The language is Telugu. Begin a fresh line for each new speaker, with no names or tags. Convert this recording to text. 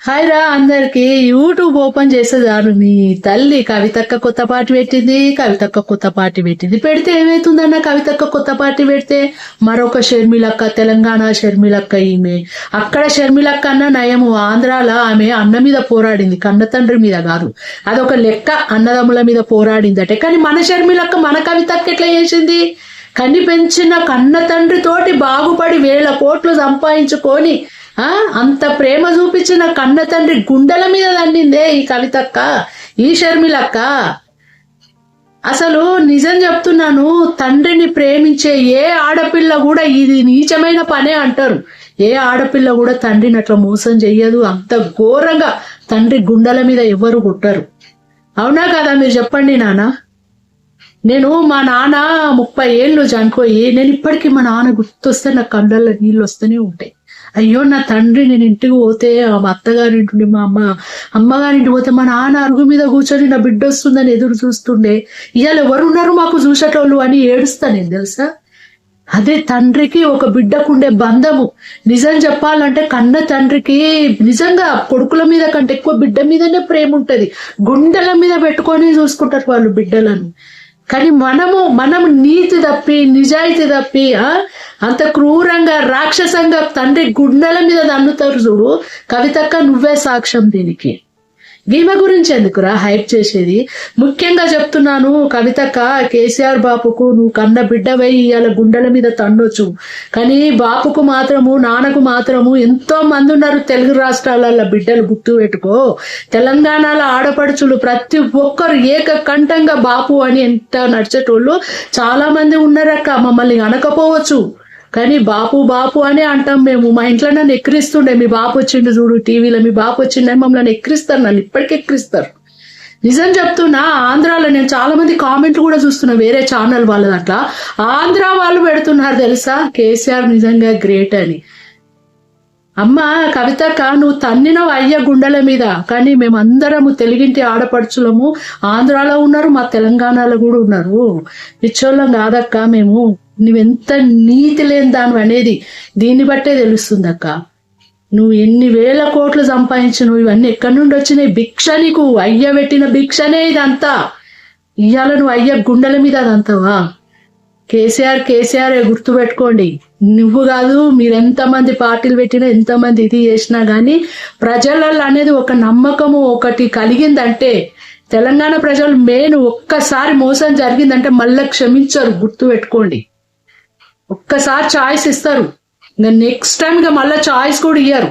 హాయ్ రా అందరికి. యూట్యూబ్ ఓపెన్ చేసే చాలు మీ తల్లి కవితక్క కొత్త పార్టీ పెట్టింది, కవితక్క కొత్త పార్టీ పెట్టింది. పెడితే ఏమైతుందన్న, కవితక్క కొత్త పార్టీ పెడితే మరొక షర్మిలక్క, తెలంగాణ షర్మిలక్క. ఈమె అక్కడ షర్మిలక్క అన్న నయము, ఆంధ్రాల ఆమె అన్న మీద పోరాడింది, కన్న తండ్రి మీద కాదు. అదొక లెక్క, అన్నదమ్ముల మీద పోరాడిందటే. కానీ మన షర్మిలక్క మన కవితక్క ఎట్లా చేసింది? కన్ని పెంచిన కన్న తండ్రితోటి బాగుపడి 1000 కోట్లు సంపాదించుకొని అంత ప్రేమ చూపించిన కన్న తండ్రి గుండెల మీద దండిందే ఈ కవితక్క, ఈ షర్మిలక్క. అసలు నిజం చెప్తున్నాను, తండ్రిని ప్రేమించే ఏ ఆడపిల్ల కూడా ఇది నీచమైన పనే అంటారు. ఏ ఆడపిల్ల కూడా తండ్రిని అట్లా మోసం చెయ్యదు. అంత ఘోరంగా తండ్రి గుండెల మీద ఎవరు కొట్టరు. అవునా కదా? మీరు చెప్పండి నాన్న. నేను మా నాన్న 30 ఏళ్ళు చనిపోయి, నేను ఇప్పటికీ మా నాన్న గుర్తొస్తే నా కళ్ళల్లో నీళ్ళు వస్తూనే ఉంటాయి. అయ్యో నా తండ్రి, నేను ఇంటికి పోతే మా అత్తగారింటి, మా అమ్మగారింటికి పోతే మా నాన్న అరుగు మీద కూర్చొని నా బిడ్డ వస్తుందని ఎదురు చూస్తుండే. ఇవాళ ఎవరున్నారు మాకు చూసేటోళ్ళు అని ఏడుస్తా నేను, తెలుసా? అదే తండ్రికి ఒక బిడ్డకుండే బంధము. నిజం చెప్పాలంటే కన్న తండ్రికి నిజంగా కొడుకుల మీద కంటే ఎక్కువ బిడ్డ మీదనే ప్రేమ ఉంటది. గుండెల మీద పెట్టుకొని చూసుకుంటారు వాళ్ళు బిడ్డలను. కానీ మనం నీతి తప్పి, నిజాయితీ తప్పి అంత క్రూరంగా, రాక్షసంగా తండ్రి గుండెల మీద దన్నుతారు చూడు. కవితక్క నువ్వే సాక్ష్యం దీనికి. ఈమె గురించి ఎందుకురా హైప్ చేసేది? ముఖ్యంగా చెప్తున్నాను కవితక్క, కేసీఆర్ బాపుకు నువ్వు కన్న బిడ్డవై ఇవాళ గుండెల మీద తండొచ్చు. కానీ బాపుకు మాత్రము, నాన్నకు మాత్రము ఎంతో మంది ఉన్నారు తెలుగు రాష్ట్రాలలో. బిడ్డలు గుర్తు పెట్టుకో. తెలంగాణలో ఆడపడుచులు ప్రతి ఒక్కరు ఏకకంఠంగా బాపు అని ఎంత నడిచేటోళ్ళు చాలా మంది ఉన్నారక్క. మమ్మల్ని అనకపోవచ్చు కానీ బాపు బాపు అనే అంటాం మేము. మా ఇంట్లో నన్ను ఎక్కిరిస్తుండే, మీ బాపు వచ్చిండు చూడు టీవీలో, మీ బాపు వచ్చిండని మమ్మల్ని ఎక్కిరిస్తారు, నన్ను ఇప్పటికీ ఎక్కిరిస్తారు. నిజం చెప్తున్నా, ఆంధ్రాలో నేను చాలా మంది కామెంట్లు కూడా చూస్తున్నా, వేరే ఛానల్ వాళ్ళ అట్లా ఆంధ్ర వాళ్ళు పెడుతున్నారు తెలుసా, కేసీఆర్ నిజంగా గ్రేట్ అని. అమ్మ కవితక్క, నువ్వు తన్నినవు అయ్య గుండెల మీద, కానీ మేమందరము తెలుగింటి ఆడపడుచులము. ఆంధ్రాలో ఉన్నారు, మా తెలంగాణలో కూడా ఉన్నారు. పిచ్చోళ్ళం కాదక్క మేము. నువ్వెంత నీతి లేని దాని అనేది దీన్ని బట్టే తెలుస్తుంది అక్క. నువ్వు ఎన్ని 1000 కోట్లు సంపాదించినవు, ఇవన్నీ ఎక్కడి నుండి వచ్చినాయి? భిక్ష, నీకు అయ్య పెట్టిన భిక్షనే ఇదంతా. ఇవాళ నువ్వు అయ్య గుండెల మీద అదంతావా? కేసీఆర్ గుర్తుపెట్టుకోండి. నువ్వు కాదు, మీరెంతమంది పార్టీలు పెట్టినా, ఎంతమంది ఇది చేసినా కానీ ప్రజలలో అనేది ఒక నమ్మకము ఒకటి కలిగిందంటే, తెలంగాణ ప్రజలు మెయిన్ ఒక్కసారి మోసం జరిగిందంటే మళ్ళీ క్షమించరు, గుర్తుపెట్టుకోండి. ఒక్కసారి ఛాయిస్ ఇస్తారు, ఇంకా నెక్స్ట్ టైం ఇక మళ్ళీ ఛాయిస్ కూడా ఇయ్యరు.